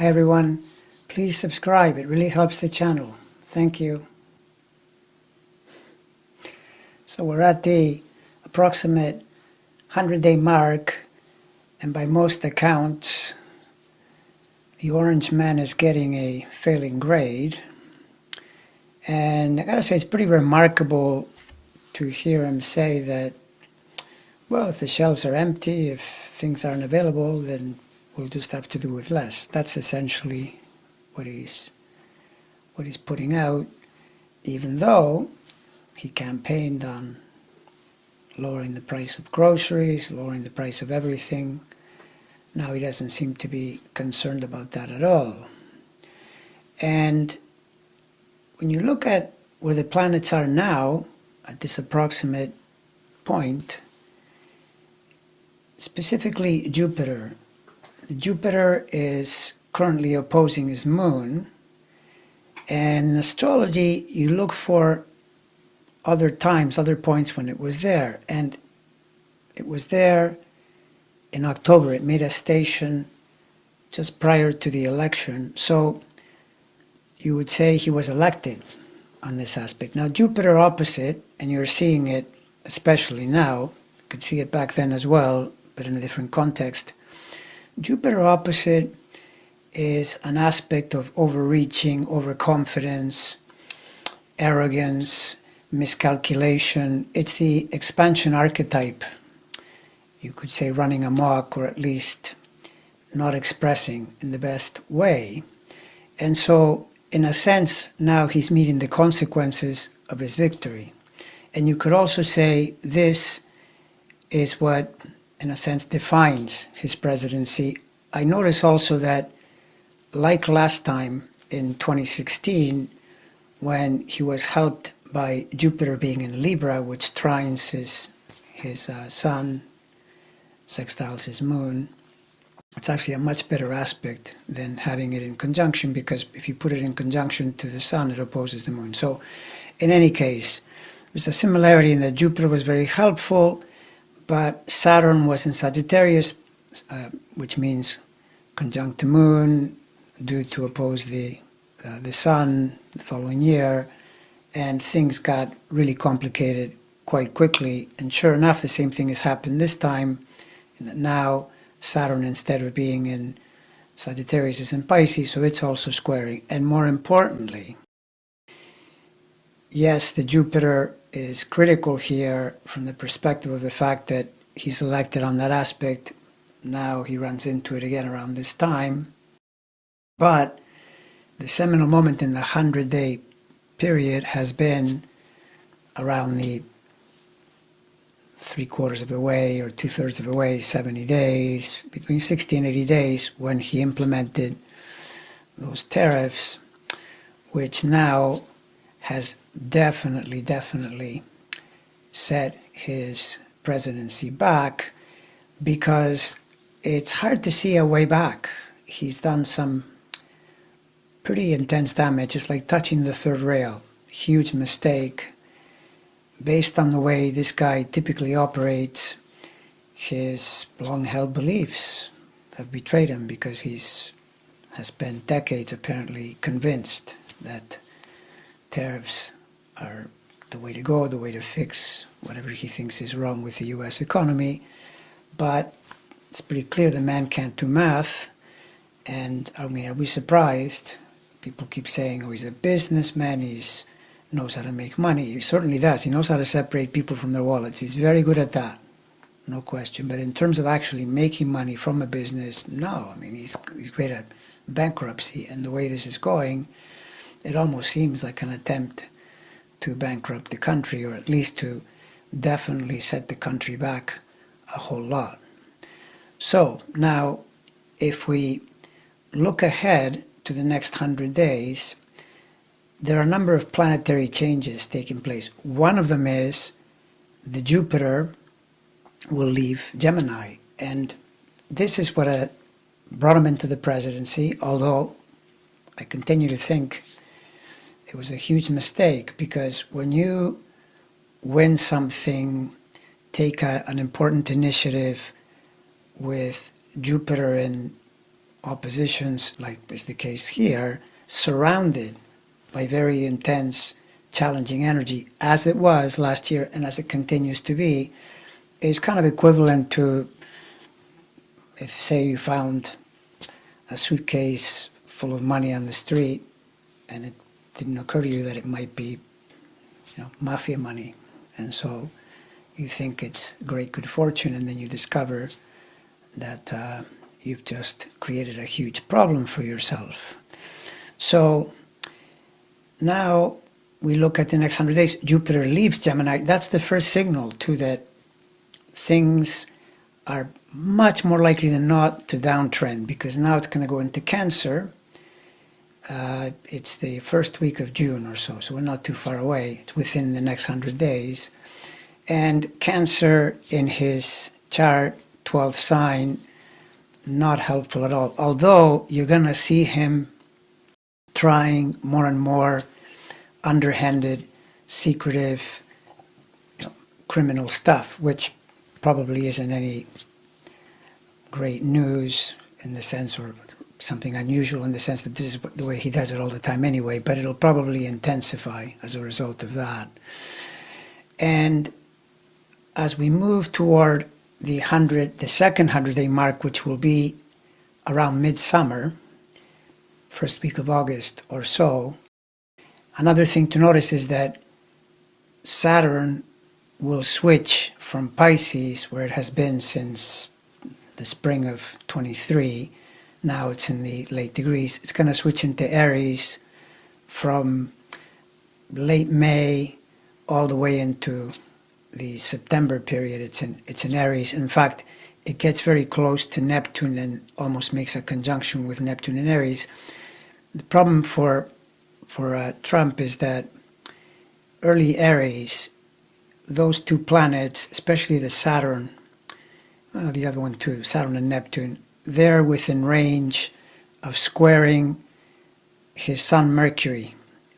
Hi everyone, please subscribe, it really helps the channel. Thank you. So we're at the approximate 100-day mark, and by most accounts, the orange man is getting a failing grade. And I gotta say, it's pretty remarkable to hear him say that, well, if the shelves are empty, if things aren't available, then we'll just have to do with less. That's essentially what he's putting out, even though he campaigned on lowering the price of groceries, lowering the price of everything. Now he doesn't seem to be concerned about that at all. And when you look at where the planets are now, at this approximate point, specifically Jupiter. Jupiter is currently opposing his moon, and in astrology you look for other times, other points when it was there, and it was there in October. It made a station just prior to the election, so you would say he was elected on this aspect. Now Jupiter opposite, and you're seeing it especially now, you could see it back then as well, but in a different context. Jupiter opposite is an aspect of overreaching, overconfidence, arrogance, miscalculation. It's the expansion archetype. You could say running amok, or at least not expressing in the best way. And so, in a sense, now he's meeting the consequences of his victory. And you could also say this is what, in a sense, defines his presidency. I notice also that, like last time in 2016, when he was helped by Jupiter being in Libra, which trines his sun, sextiles his moon, it's actually a much better aspect than having it in conjunction, because if you put it in conjunction to the sun, it opposes the moon. So in any case, there's a similarity in that Jupiter was very helpful, but Saturn was in Sagittarius, which means conjunct the moon, due to oppose the sun the following year, and things got really complicated quite quickly. And sure enough, the same thing has happened this time, in that now Saturn, instead of being in Sagittarius, is in Pisces, so it's also squaring. And more importantly, yes, the Jupiter is critical here from the perspective of the fact that he's elected on that aspect. Now he runs into it again around this time. But the seminal moment in the 100-day period has been around the 3/4 of the way or 2/3 of the way, 70 days, between 60 and 80 days, when he implemented those tariffs, which now has definitely set his presidency back, because it's hard to see a way back. He's done some pretty intense damage. It's like touching the third rail. Huge mistake. Based on the way this guy typically operates, his long-held beliefs have betrayed him, because has spent decades apparently convinced that tariffs are the way to go, the way to fix whatever he thinks is wrong with the US economy. But it's pretty clear the man can't do math, and I mean, are we surprised? People keep saying, oh, he's a businessman, he knows how to make money. He certainly does. He knows how to separate people from their wallets. He's very good at that, no question. But in terms of actually making money from a business, no. I mean, he's great at bankruptcy, and the way this is going, it almost seems like an attempt to bankrupt the country, or at least to definitely set the country back a whole lot. So now, if we look ahead to the next 100 days, there are a number of planetary changes taking place. One of them is the Jupiter will leave Gemini, and this is what brought him into the presidency, although I continue to think it was a huge mistake, because when you win something, take an important initiative with Jupiter in oppositions, like is the case here, surrounded by very intense, challenging energy, as it was last year and as it continues to be, is kind of equivalent to if, say, you found a suitcase full of money on the street and it didn't occur to you that it might be, mafia money. And so you think it's great good fortune, and then you discover that you've just created a huge problem for yourself. So now we look at the next 100 days. Jupiter leaves Gemini. That's the first signal to that things are much more likely than not to downtrend, because now it's going to go into Cancer. It's the first week of June or so we're not too far away. It's within the next 100 days. And Cancer in his chart, 12th sign, not helpful at all. Although you're going to see him trying more and more underhanded, secretive, criminal stuff, which probably isn't any great news in the sense, or something unusual in the sense that this is the way he does it all the time anyway, but it'll probably intensify as a result of that. And as we move toward the second 100-day mark, which will be around midsummer, first week of August or so, another thing to notice is that Saturn will switch from Pisces, where it has been since the spring of 23, now it's in the late degrees, it's going to switch into Aries from late May all the way into the September period. It's in Aries. In fact, it gets very close to Neptune and almost makes a conjunction with Neptune in Aries. The problem for Trump is that early Aries, those two planets, especially the Saturn, the other one too, Saturn and Neptune, they're within range of squaring his Sun Mercury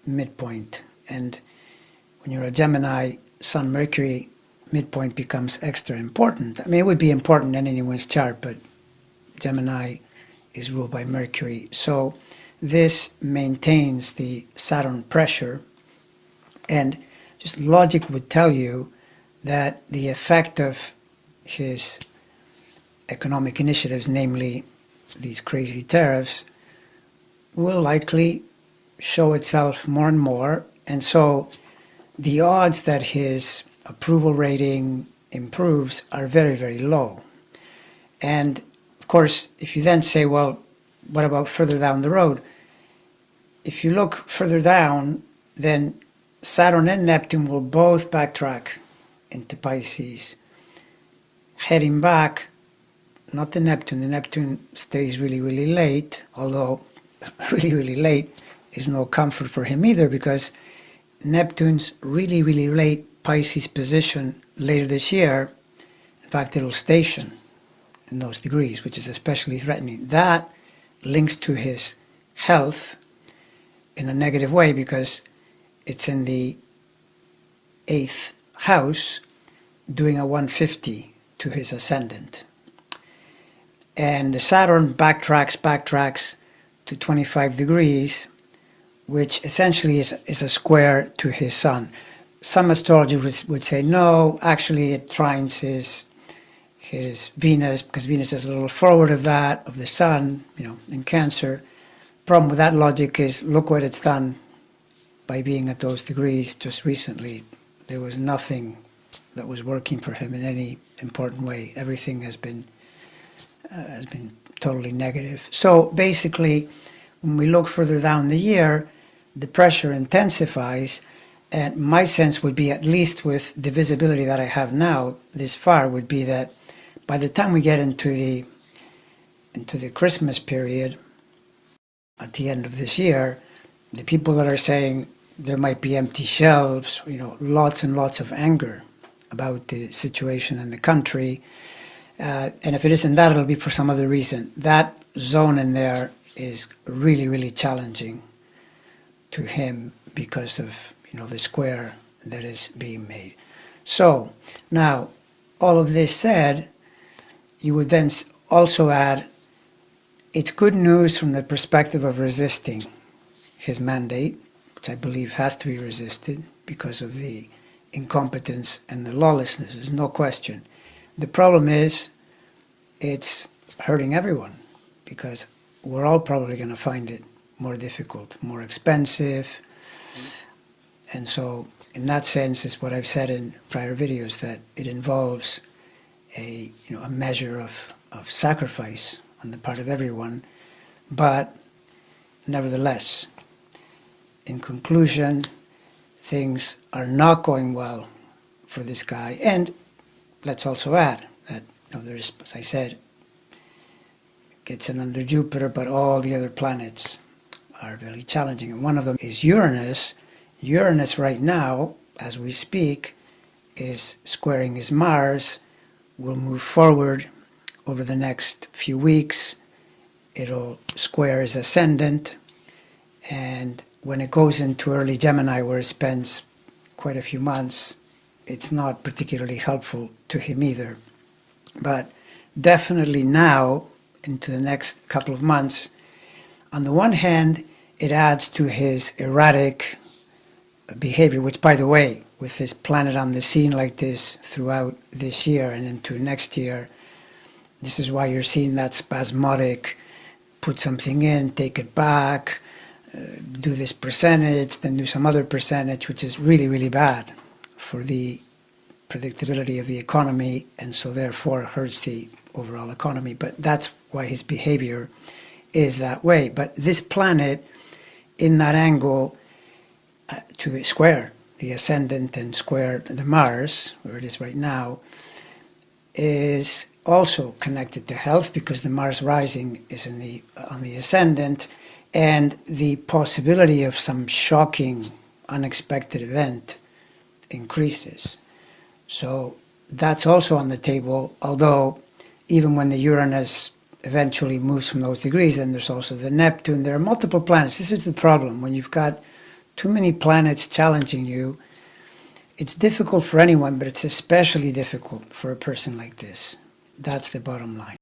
midpoint. And when you're a Gemini, Sun Mercury midpoint becomes extra important. I mean, it would be important in anyone's chart, but Gemini is ruled by Mercury. So this maintains the Saturn pressure, and just logic would tell you that the effect of his economic initiatives, namely these crazy tariffs, will likely show itself more and more. And so the odds that his approval rating improves are very, very low. And of course, if you then say, well, what about further down the road? If you look further down, then Saturn and Neptune will both backtrack into Pisces, heading back, not the Neptune stays really, really late, although really, really late is no comfort for him either, because Neptune's really, really late Pisces position later this year, in fact, it'll station in those degrees, which is especially threatening. That links to his health in a negative way, because it's in the 8th house, doing a 150 to his ascendant. And the Saturn backtracks to 25 degrees, which essentially is a square to his Sun. Some astrologers would say, no, actually it trines his Venus, because Venus is a little forward of that, of the Sun, in Cancer. Problem with that logic is, look what it's done by being at those degrees just recently. There was nothing that was working for him in any important way. Everything has been totally negative. So basically, when we look further down the year, the pressure intensifies, and my sense would be, at least with the visibility that I have now this far, would be that by the time we get into the Christmas period at the end of this year, the people that are saying there might be empty shelves, lots and lots of anger about the situation in the country. And if it isn't that, it'll be for some other reason. That zone in there is really, really challenging to him because of, the square that is being made. So now, all of this said, you would then also add it's good news from the perspective of resisting his mandate, which I believe has to be resisted because of the incompetence and the lawlessness. There's no question. The problem is it's hurting everyone because we're all probably going to find it more difficult, more expensive. And so in that sense, it's what I've said in prior videos, that it involves a measure of sacrifice on the part of everyone. But nevertheless, in conclusion, things are not going well for this guy. And let's also add that there's, as I said, gets in under Jupiter, but all the other planets are very challenging. And one of them is Uranus. Uranus right now, as we speak, is squaring his Mars. Will move forward over the next few weeks. It'll square his ascendant, and when it goes into early Gemini, where it spends quite a few months, it's not particularly helpful to him either. But definitely now, into the next couple of months, on the one hand, it adds to his erratic behavior, which, by the way, with this planet on the scene like this throughout this year and into next year, this is why you're seeing that spasmodic, put something in, take it back, do this percentage, then do some other percentage, which is really, really bad for the predictability of the economy, and so therefore hurts the overall economy. But that's why his behavior is that way. But this planet, in that angle, to square the ascendant and square the Mars, where it is right now, is also connected to health, because the Mars rising is on the ascendant, and the possibility of some shocking, unexpected event increases. So that's also on the table, although even when the Uranus eventually moves from those degrees, then there's also the Neptune. There are multiple planets. This is the problem. When you've got too many planets challenging you, it's difficult for anyone, but it's especially difficult for a person like this. That's the bottom line.